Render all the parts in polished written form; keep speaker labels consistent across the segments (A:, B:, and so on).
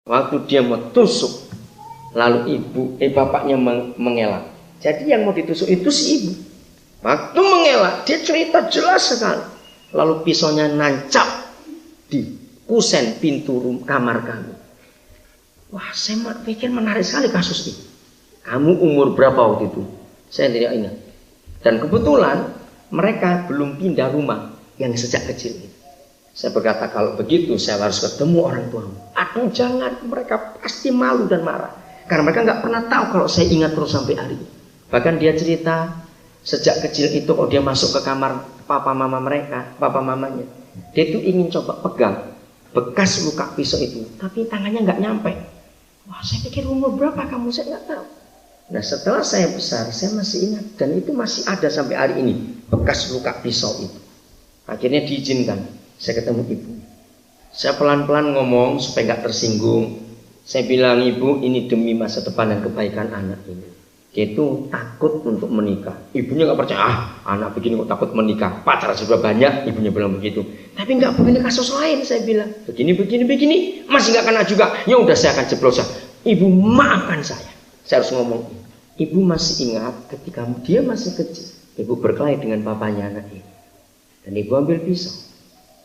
A: Waktu dia mau tusuk, lalu bapaknya mengelak. Jadi yang mau ditusuk itu si ibu. Waktu mengelak, dia cerita jelas sekali. Lalu pisaunya nancap di kusen pintu kamar kami. Wah, saya pikir menarik sekali kasus ini. Kamu umur berapa waktu itu? Saya tidak ingat. Dan kebetulan mereka belum pindah rumah yang sejak kecil ini. Saya berkata, kalau begitu saya harus ketemu orang tuamu. Aduh jangan, mereka pasti malu dan marah. Karena mereka nggak pernah tahu kalau saya ingat terus sampai hari ini. Bahkan dia cerita, sejak kecil itu kalau dia masuk ke kamar papa mamanya, dia itu ingin coba pegang bekas luka pisau itu, tapi tangannya nggak nyampe. Wah, saya pikir umur berapa kamu, saya nggak tahu. Nah, setelah saya besar, saya masih ingat, dan itu masih ada sampai hari ini bekas luka pisau itu. Akhirnya diizinkan, saya ketemu ibu. Saya pelan-pelan ngomong supaya nggak tersinggung. Saya bilang, ibu, ini demi masa depan dan kebaikan anak ini. Dia itu takut untuk menikah. Ibunya nggak percaya, anak begini kok takut menikah, pacar sudah banyak. Ibunya bilang begitu. Tapi nggak begini kasus lain, saya bilang. Begini, masih nggak kena juga. Ya udah, saya akan jeblosan. Ibu maafkan saya. Saya harus ngomong. Ibu masih ingat ketika dia masih kecil, ibu berkelahi dengan papanya anak ini. Dan ibu ambil pisau.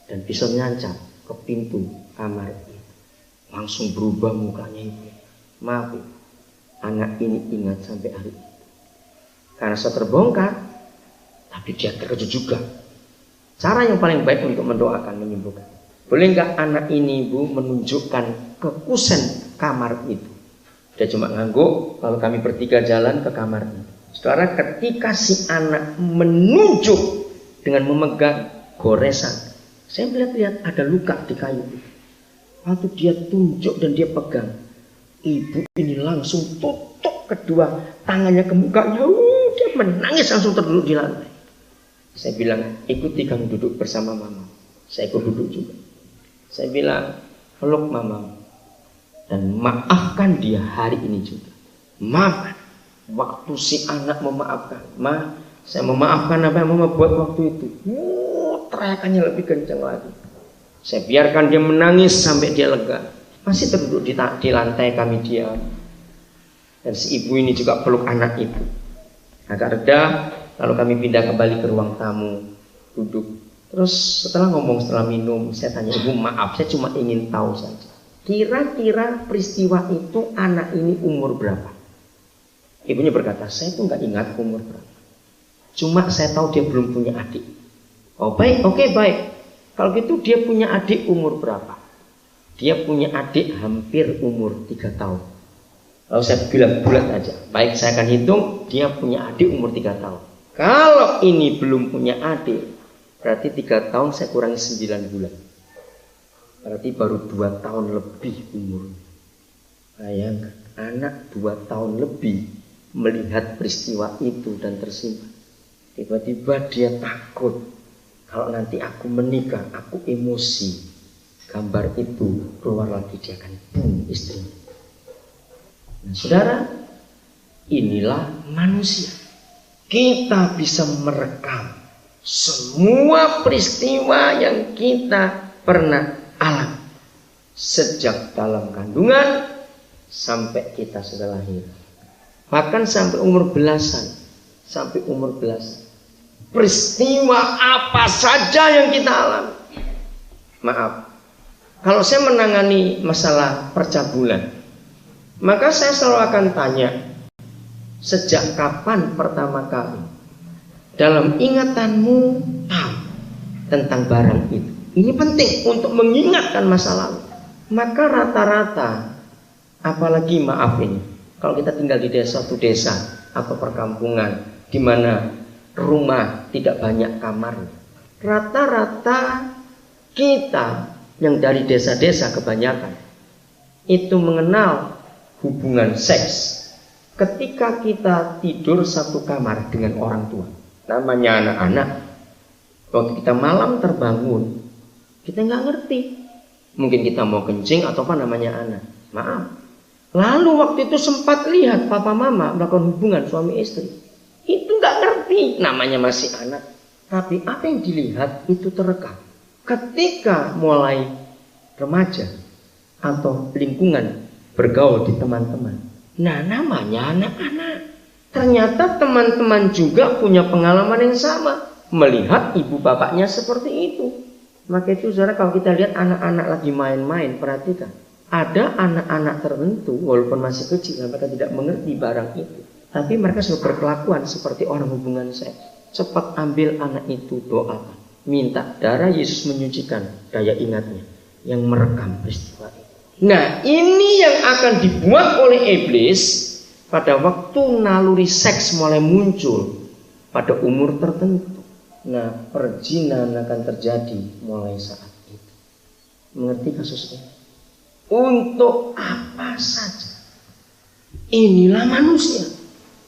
A: Dan pisau nyancap ke pintu kamar itu. Langsung berubah mukanya ibu. Maaf, ibu. Anak ini ingat sampai hari ini. Karena saya terbongkar, tapi dia terkejut juga. Cara yang paling baik untuk mendoakan, menyembuhkan. Boleh nggak anak ini, ibu, menunjukkan ke kusen kamar itu? Dia cuma ngangguk, lalu kami bertiga jalan ke kamar itu. Saudara, ketika si anak menunjuk dengan memegang goresan, saya melihat ada luka di kayu itu. Waktu dia tunjuk dan dia pegang, ibu ini langsung tutup kedua tangannya ke mukanya. Dia menangis langsung terduduk di lantai. Saya bilang, ikuti kamu duduk bersama mama. Saya ikut duduk juga. Saya bilang, peluk mama dan maafkan dia hari ini juga. Maafkan. Waktu si anak memaafkan, ma, saya memaafkan apa yang mama buat waktu itu. Teriakannya lebih kencang lagi. Saya biarkan dia menangis sampai dia lega. Masih terduduk di lantai, kami diam. Dan si ibu ini juga peluk anak itu. Agak reda, lalu kami pindah kembali ke ruang tamu, duduk. Terus setelah minum, saya tanya, ibu maaf, saya cuma ingin tahu saja. Kira-kira peristiwa itu anak ini umur berapa? Ibunya berkata, saya itu nggak ingat umur berapa. Cuma saya tahu dia belum punya adik. Oh baik, oke baik. Kalau gitu dia punya adik umur berapa? Dia punya adik hampir umur 3 tahun. Lalu saya bilang bulat aja. Baik, saya akan hitung, dia punya adik umur 3 tahun. Kalau ini belum punya adik, berarti 3 tahun saya kurangi 9 bulan. Berarti baru 2 tahun lebih umurnya. Bayangkan, anak 2 tahun lebih melihat peristiwa itu dan tersimpan. Tiba-tiba dia takut. Kalau nanti aku menikah, aku emosi. Gambar itu keluar lagi, dia akan bunuh istrinya. Nah, saudara, inilah manusia. Kita bisa merekam semua peristiwa yang kita pernah alami. Sejak dalam kandungan sampai kita sudah lahir. Bahkan sampai umur belasan. Peristiwa apa saja yang kita alami. Maaf, kalau saya menangani masalah percabulan, maka saya selalu akan tanya, sejak kapan pertama kali dalam ingatanmu tahu tentang barang itu? Ini penting untuk mengingatkan masa lalu. Maka rata-rata, apalagi maaf ini, kalau kita tinggal di suatu desa atau perkampungan, di mana rumah tidak banyak kamarnya, rata-rata kita yang dari desa-desa kebanyakan itu mengenal hubungan seks ketika kita tidur satu kamar dengan orang tua. Namanya anak-anak, waktu kita malam terbangun, kita nggak ngerti. Mungkin kita mau kencing atau apa namanya anak. Maaf. Lalu waktu itu sempat lihat papa mama melakukan hubungan suami istri. Itu nggak ngerti. Namanya masih anak. Tapi apa yang dilihat itu terekam. Ketika mulai remaja atau lingkungan, bergaul di teman-teman. Nah, namanya anak-anak. Ternyata teman-teman juga punya pengalaman yang sama, melihat ibu bapaknya seperti itu. Maka itu saudara, kalau kita lihat anak-anak lagi main-main, perhatikan. Ada anak-anak tertentu, walaupun masih kecil, mereka tidak mengerti barang itu, tapi mereka sudah berkelakuan seperti orang hubungan seks. Cepat ambil anak itu, doakan, minta darah Yesus menyucikan daya ingatnya yang merekam peristiwa itu. Nah, ini yang akan dibuat oleh iblis pada waktu naluri seks mulai muncul pada umur tertentu. Nah, perzinahan akan terjadi mulai saat itu. Mengerti kasus ini? Untuk apa saja. Inilah manusia.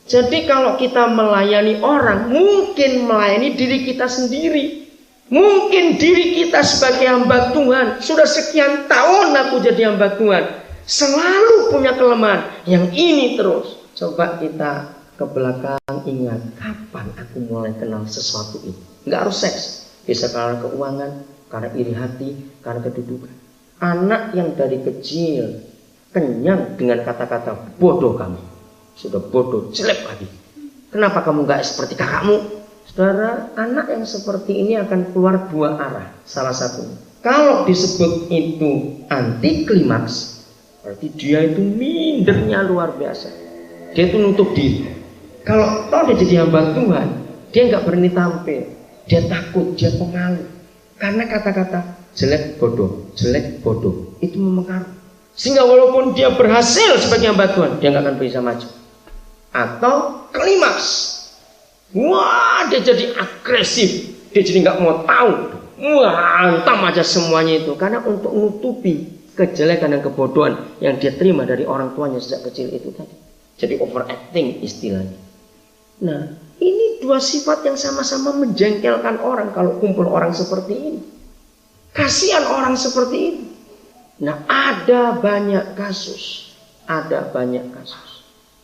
A: Jadi kalau kita melayani orang, mungkin melayani diri kita sendiri. Mungkin diri kita sebagai hamba Tuhan. Sudah sekian tahun aku jadi hamba Tuhan, selalu punya kelemahan. Yang ini terus. Coba kita ke belakang, ingat kapan aku mulai kenal sesuatu ini. Nggak harus seks. Bisa karena keuangan, karena iri hati, karena kedudukan. Anak yang dari kecil kenyang dengan kata-kata bodoh kamu. Sudah bodoh, jelek lagi. Kenapa kamu nggak seperti kakakmu? Saudara, anak yang seperti ini akan keluar dua arah. Salah satunya, kalau disebut itu anti klimaks, berarti dia itu mindernya luar biasa. Dia itu nutup diri. Kalau toh dia jadi hamba Tuhan, dia nggak berani tampil. Dia takut, dia pengaruh. Karena kata-kata jelek bodoh itu memengaruhi. Sehingga walaupun dia berhasil sebagai hamba Tuhan, dia nggak akan bisa maju. Atau klimaks, wah dia jadi agresif, dia jadi nggak mau tahu, wah hantam aja semuanya itu, karena untuk menutupi kejelekan dan kebodohan yang dia terima dari orang tuanya sejak kecil itu tadi. Jadi overacting istilahnya. Nah, ini dua sifat yang sama-sama menjengkelkan orang kalau kumpul orang seperti ini. Kasihan orang seperti ini. Nah, ada banyak kasus.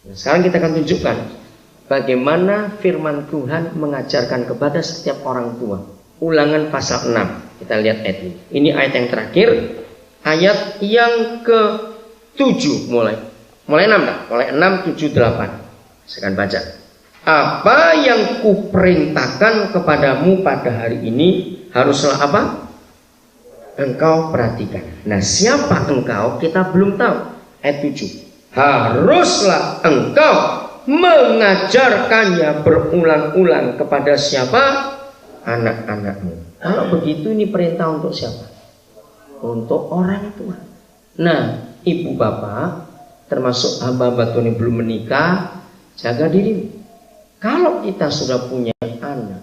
A: Nah, sekarang kita akan tunjukkan bagaimana firman Tuhan mengajarkan kepada setiap orang tua. Ulangan pasal 6. Kita lihat ayat ini. Ini ayat yang terakhir. Ayat yang ke-7 mulai 6 dah. Mulai 6, 7, 8. Saya akan baca. Apa yang kuperintahkan kepadamu pada hari ini haruslah apa? Engkau perhatikan. Nah, siapa engkau? Kita belum tahu. Ayat 7. Haruslah engkau mengajarkannya berulang-ulang kepada siapa? Anak-anakmu. Kalau begitu ini perintah untuk siapa? Untuk orang tua. Nah, ibu bapak, termasuk hamba-hamba Tuhan yang belum menikah, jaga diri. Kalau kita sudah punya anak,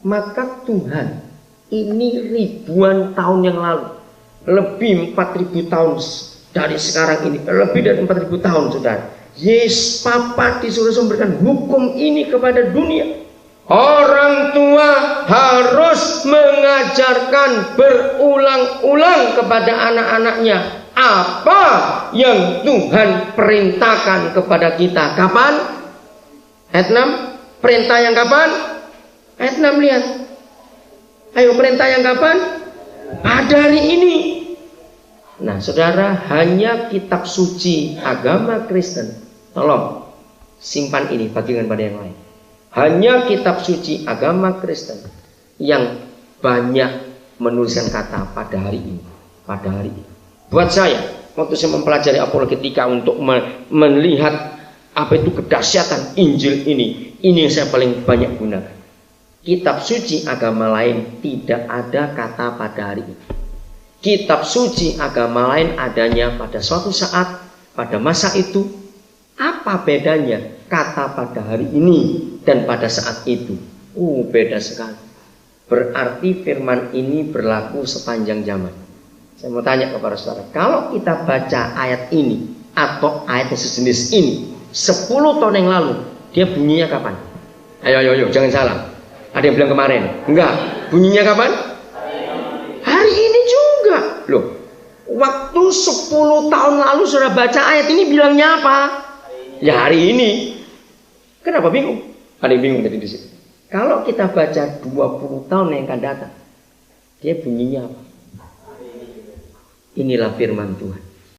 A: maka Tuhan ini ribuan tahun yang lalu, lebih 4.000 tahun dari sekarang ini, lebih dari 4.000 tahun sudah, Yes, Papa disuruh memberikan hukum ini kepada dunia. Orang tua harus mengajarkan berulang-ulang kepada anak-anaknya apa yang Tuhan perintahkan kepada kita. Kapan? Ayat 6. Perintah yang kapan? Ayat 6 lihat. Ayo, perintah yang kapan? Pada hari ini. Nah, saudara, hanya kitab suci agama Kristen. Tolong simpan ini, bagikan pada yang lain. Hanya kitab suci agama Kristen yang banyak menuliskan kata pada hari ini. Pada hari ini. Buat saya, waktu saya mempelajari apologetika untuk melihat apa itu kedahsyatan Injil ini yang saya paling banyak gunakan. Kitab suci agama lain tidak ada kata pada hari ini. Kitab suci agama lain adanya pada suatu saat, pada masa itu. Apa bedanya kata pada hari ini dan pada saat itu? Beda sekali. Berarti firman ini berlaku sepanjang zaman. Saya mau tanya kepada saudara, kalau kita baca ayat ini atau ayat sejenis ini 10 tahun yang lalu, dia bunyinya kapan? Ayo, jangan salah. Ada yang bilang kemarin. Enggak. Bunyinya kapan? Hari ini juga. Loh, waktu 10 tahun lalu saudara baca ayat ini bilangnya apa? Ya hari ini. Kenapa bingung? Ada yang bingung tadi di situ. Kalau kita baca 20 tahun yang akan datang, dia bunyinya apa? Inilah firman Tuhan.